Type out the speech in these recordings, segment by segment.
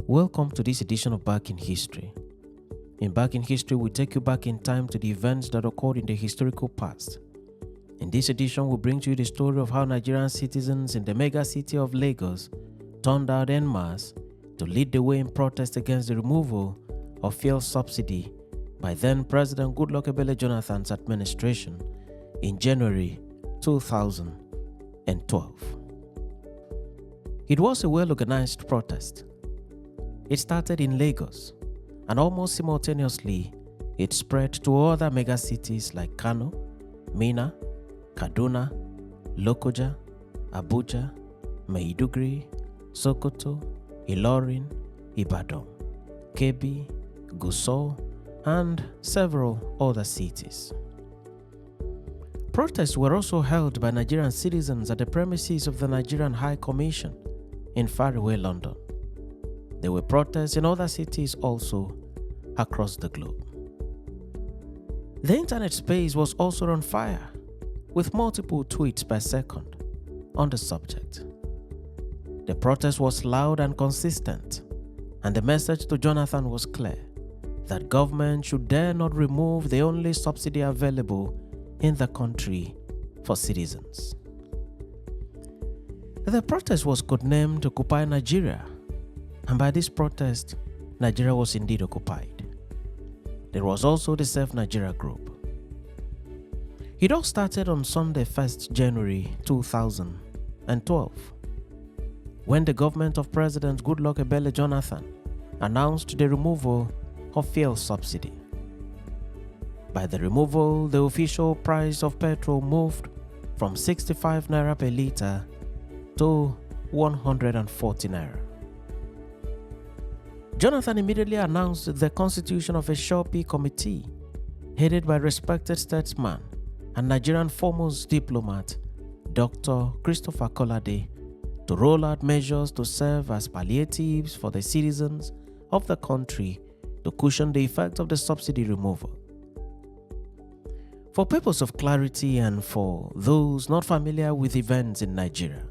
Welcome to this edition of Back in History. In Back in History, we take you back in time to the events that occurred in the historical past. In this edition, we bring to you the story of how Nigerian citizens in the mega city of Lagos turned out en masse to lead the way in protest against the removal of fuel subsidy by then President Goodluck Jonathan's administration in January 2012. It was a well-organized protest. It started in Lagos, and almost simultaneously, it spread to other megacities like Kano, Minna, Kaduna, Lokoja, Abuja, Maiduguri, Sokoto, Ilorin, Ibadan, Kebbi, Gusau, and several other cities. Protests were also held by Nigerian citizens at the premises of the Nigerian High Commission in faraway London. There were protests in other cities also across the globe. The internet space was also on fire, with multiple tweets per second on the subject. The protest was loud and consistent, and the message to Jonathan was clear that government should dare not remove the only subsidy available in the country for citizens. The protest was codenamed Occupy Nigeria, and by this protest, Nigeria was indeed occupied. There was also the Save Nigeria group. It all started on Sunday, 1st January 2012, when the government of President Goodluck Jonathan announced the removal of fuel subsidy. By the removal, the official price of petrol moved from 65 naira per litre to 140 naira. Jonathan immediately announced the constitution of a Shopee committee headed by respected statesman and Nigerian foremost diplomat Dr. Christopher Kolade to roll out measures to serve as palliatives for the citizens of the country to cushion the effect of the subsidy removal. For purpose of clarity and for those not familiar with events in Nigeria,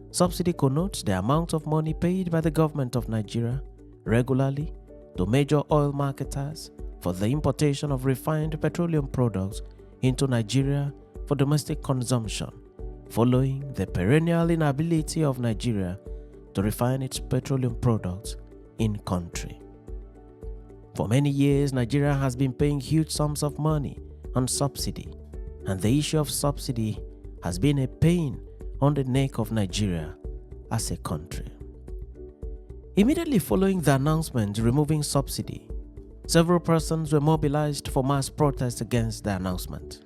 subsidy connotes the amount of money paid by the government of Nigeria regularly to major oil marketers for the importation of refined petroleum products into Nigeria for domestic consumption, following the perennial inability of Nigeria to refine its petroleum products in country. For many years, Nigeria has been paying huge sums of money on subsidy, and the issue of subsidy has been a pain on the neck of Nigeria as a country. Immediately following the announcement removing subsidy, several persons were mobilized for mass protests against the announcement.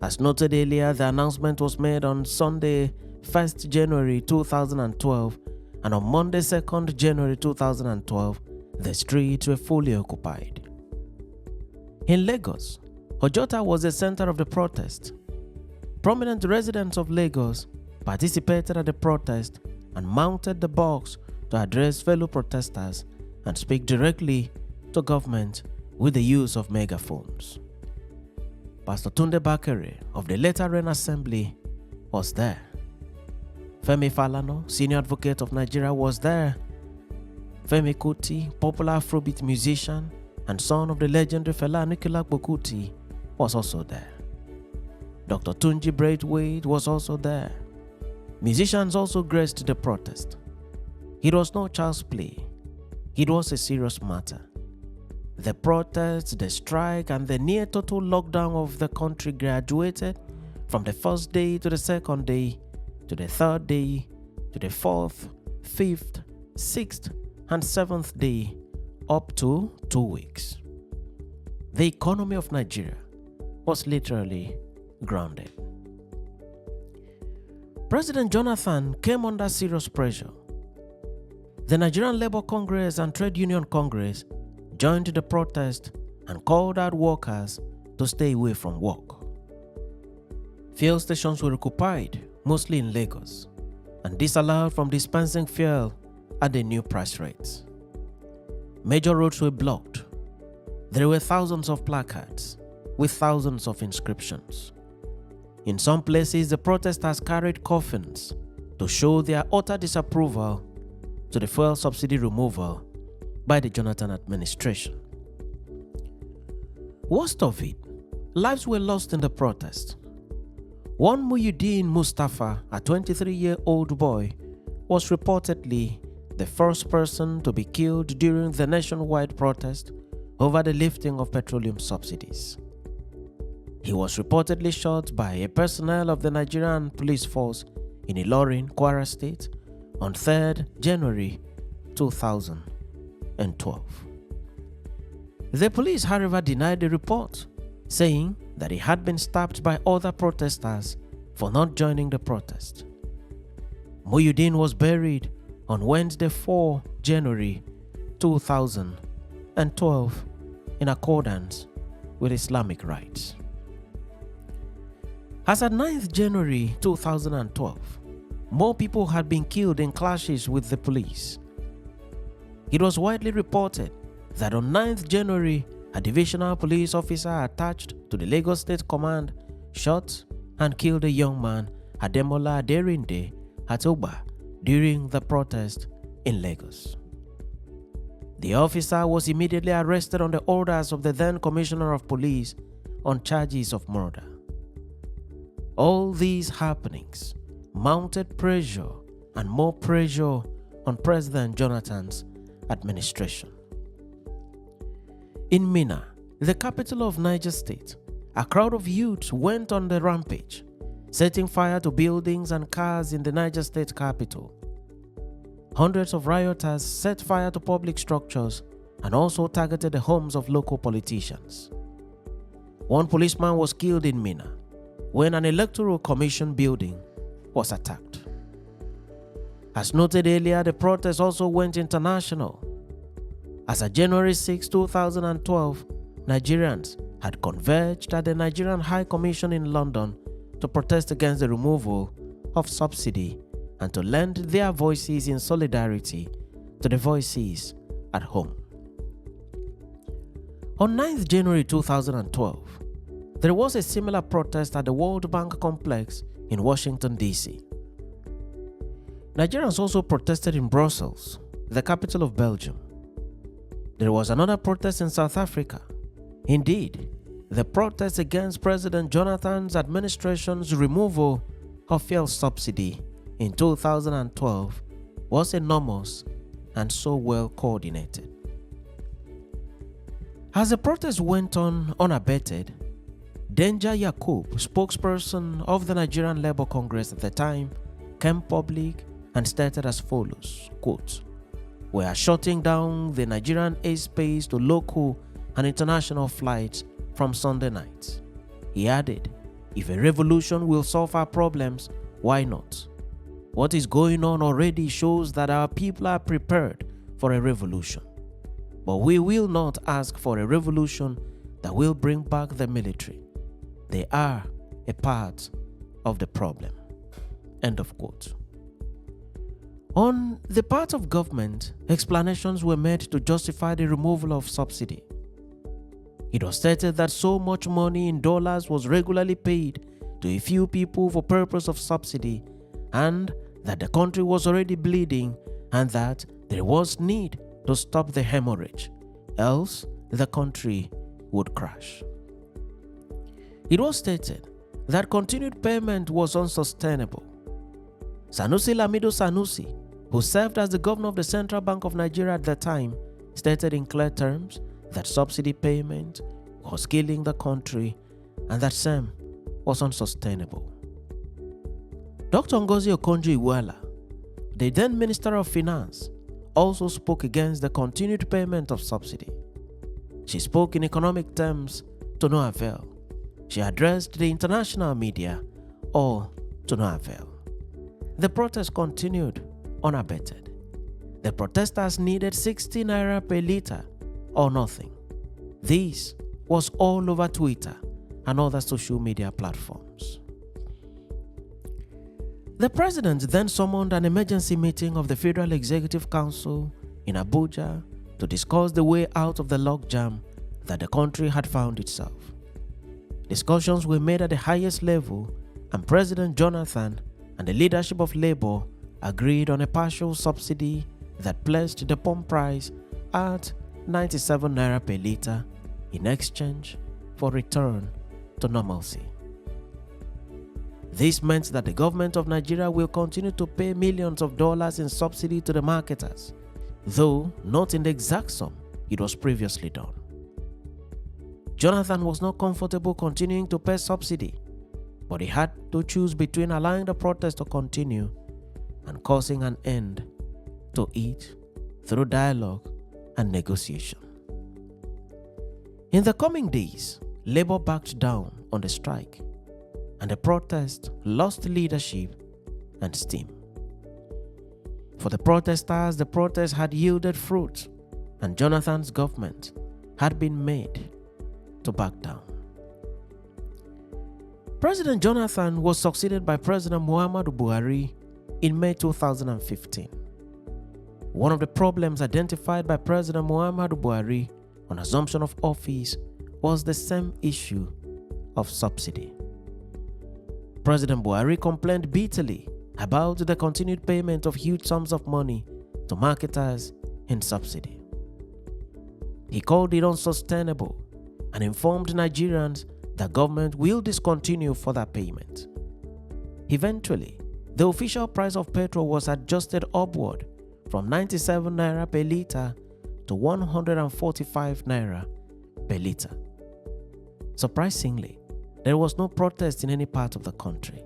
As noted earlier, the announcement was made on Sunday, 1st January 2012, and on Monday, 2nd January 2012, the streets were fully occupied. In Lagos, Ojota was the center of the protest. Prominent residents of Lagos participated at the protest and mounted the box to address fellow protesters and speak directly to government with the use of megaphones. Pastor Tunde Bakare of the Latter Rain Assembly was there. Femi Falana, senior advocate of Nigeria, was there. Femi Kuti, popular Afrobeat musician and son of the legendary Fela Anikulapo Kuti, was also there. Dr. Tunji Braithwaite was also there. Musicians also graced the protest. It was no child's play. It was a serious matter. The protest, the strike, and the near total lockdown of the country graduated from the first day to the second day, to the third day, to the fourth, fifth, sixth, and seventh day, up to 2 weeks. The economy of Nigeria was literally grounded. President Jonathan came under serious pressure. The Nigerian Labour Congress and Trade Union Congress joined the protest and called out workers to stay away from work. Fuel stations were occupied, mostly in Lagos, and disallowed from dispensing fuel at the new price rates. Major roads were blocked. There were thousands of placards with thousands of inscriptions. In some places, the protesters carried coffins to show their utter disapproval to the fuel subsidy removal by the Jonathan administration. Worst of it, lives were lost in the protest. One Muhyiddin Mustafa, a 23-year-old boy, was reportedly the first person to be killed during the nationwide protest over the lifting of petroleum subsidies. He was reportedly shot by a personnel of the Nigerian police force in Ilorin, Kwara State, on 3rd January 2012. The police, however, denied the report, saying that he had been stabbed by other protesters for not joining the protest. Muhyiddin was buried on Wednesday, 4 January 2012 in accordance with Islamic rites. As at 9th January 2012, more people had been killed in clashes with the police. It was widely reported that on 9th January, a divisional police officer attached to the Lagos State Command shot and killed a young man, Ademola Aderinde, at Oba during the protest in Lagos. The officer was immediately arrested on the orders of the then Commissioner of Police on charges of murder. All these happenings mounted pressure and more pressure on President Jonathan's administration. In Minna, the capital of Niger State, a crowd of youths went on the rampage, setting fire to buildings and cars in the Niger State capital. Hundreds of rioters set fire to public structures and also targeted the homes of local politicians. One policeman was killed in Minna when an electoral commission building was attacked. As noted earlier, the protest also went international. As of January 6, 2012, Nigerians had converged at the Nigerian High Commission in London to protest against the removal of subsidy and to lend their voices in solidarity to the voices at home. On 9th January 2012, there was a similar protest at the World Bank complex in Washington, D.C. Nigerians also protested in Brussels, the capital of Belgium. There was another protest in South Africa. Indeed, the protest against President Jonathan's administration's removal of fuel subsidy in 2012 was enormous and so well coordinated. As the protest went on unabated, Denja Yakub, spokesperson of the Nigerian Labour Congress at the time, came public and stated as follows, quote, "We are shutting down the Nigerian airspace to local and international flights from Sunday night." He added, "If a revolution will solve our problems, why not? What is going on already shows that our people are prepared for a revolution. But we will not ask for a revolution that will bring back the military. They are a part of the problem." End of quote. On the part of government, explanations were made to justify the removal of subsidy. It was stated that so much money in dollars was regularly paid to a few people for purpose of subsidy, and that the country was already bleeding and that there was need to stop the hemorrhage, else the country would crash. It was stated that continued payment was unsustainable. Sanusi Lamido Sanusi, who served as the governor of the Central Bank of Nigeria at the time, stated in clear terms that subsidy payment was killing the country and that same was unsustainable. Dr. Ngozi Okonjo-Iweala, the then Minister of Finance, also spoke against the continued payment of subsidy. She spoke in economic terms to no avail. She addressed the international media, all to no avail. The protest continued unabated. The protesters needed 60 naira per litre or nothing. This was all over Twitter and other social media platforms. The president then summoned an emergency meeting of the Federal Executive Council in Abuja to discuss the way out of the logjam that the country had found itself. Discussions were made at the highest level, and President Jonathan and the leadership of Labour agreed on a partial subsidy that placed the pump price at 97 naira per litre in exchange for return to normalcy. This meant that the government of Nigeria will continue to pay millions of dollars in subsidy to the marketers, though not in the exact sum it was previously done. Jonathan was not comfortable continuing to pay subsidy, but he had to choose between allowing the protest to continue and causing an end to it through dialogue and negotiation. In the coming days, Labour backed down on the strike, and the protest lost leadership and steam. For the protesters, the protest had yielded fruit, and Jonathan's government had been made to back down. President Jonathan was succeeded by President Muhammadu Buhari in May 2015. One of the problems identified by President Muhammadu Buhari on assumption of office was the same issue of subsidy. President Buhari complained bitterly about the continued payment of huge sums of money to marketers in subsidy. He called it unsustainable and informed Nigerians that government will discontinue further payment. Eventually, the official price of petrol was adjusted upward from 97 naira per litre to 145 naira per litre. Surprisingly, there was no protest in any part of the country,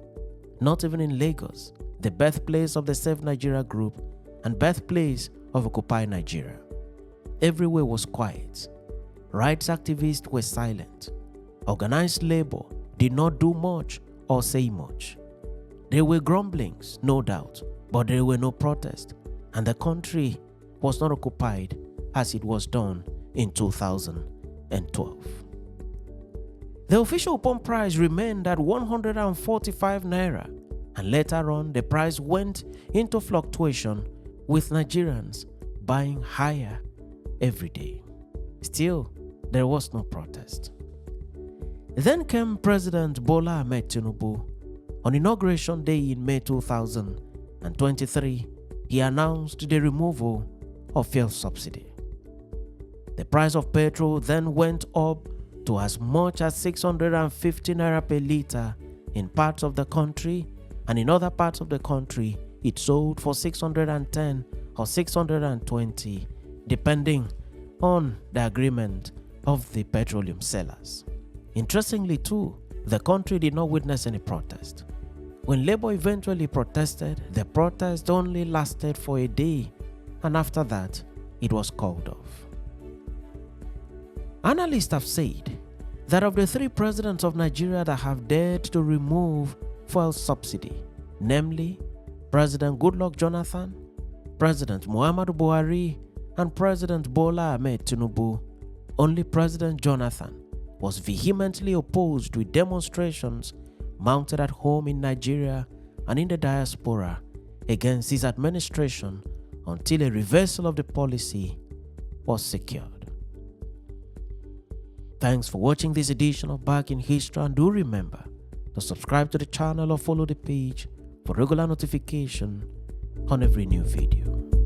not even in Lagos, the birthplace of the Save Nigeria group and birthplace of Occupy Nigeria. Everywhere was quiet. Rights activists were silent. Organized labor did not do much or say much. There were grumblings, no doubt, but there were no protests, and the country was not occupied as it was done in 2012. The official pump price remained at 145 naira, and later on the price went into fluctuation, with Nigerians buying higher every day. Still, there was no protest. Then came President Bola Ahmed Tinubu. On Inauguration Day in May 2023, he announced the removal of fuel subsidy. The price of petrol then went up to as much as 650 naira per litre in parts of the country, and in other parts of the country it sold for 610 or 620, depending on the agreement of the petroleum sellers. Interestingly too, the country did not witness any protest. When Labour eventually protested, the protest only lasted for a day, and after that, it was called off. Analysts have said that of the three presidents of Nigeria that have dared to remove fuel subsidy, namely President Goodluck Jonathan, President Muhammadu Buhari, and President Bola Ahmed Tinubu, only President Jonathan was vehemently opposed with demonstrations mounted at home in Nigeria and in the diaspora against his administration until a reversal of the policy was secured. Thanks for watching this edition of Back in History, and do remember to subscribe to the channel or follow the page for regular notification on every new video.